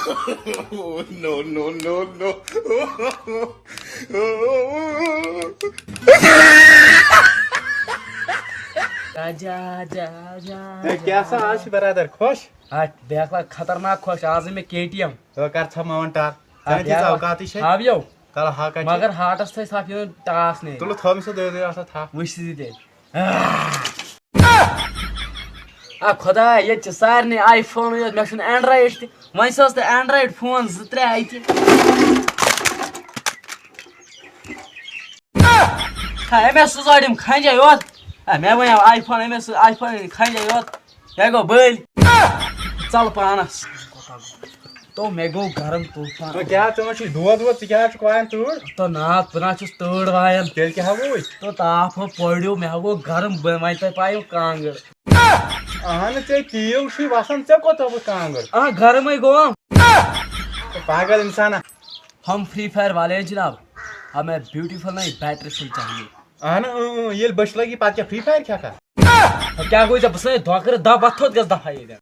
No, no, no, no. आजा आजा आजा कैसा आज बरादर खुश देखला खतरनाक खुश आज में केटीएम तो कर छ माउंटार जान ती औकात छे हाव यो कल हाका मगर हाटस थे साफ यो टास ने तुल थम से दे आसा था वसी दे आ खुदा ये छ सारने आईफोन यो मे छ एंड्रॉइड ते वहीं सस एंड्रॉइड फोन 2-3 आइति हा एमएस सुजाडिम खंजा योत मैं वो आईफोन एमएस आईफोन खंजा योत या गो बल चल पानस तो मैं गो गरम तूफान तो क्या तुम छी दो क्या छ क्वान तूर तो ना पुना छ तोड़ वायन तेल के हवो तो ताप पड़ियो मैं गो गरम माय त पायो कांगर आन ते तीव छी वसन ते को तो कांगर आ गरम ही गो पागल इंसान हम फ्री फायर वाले हैं जनाब हमें ब्यूटीफुल नहीं बैटरीफुल चाहिए आन ये बच लगी पात क्या फ्री फायर क्या क्या कोई जब बस धोकर दा बथोत गस दफाई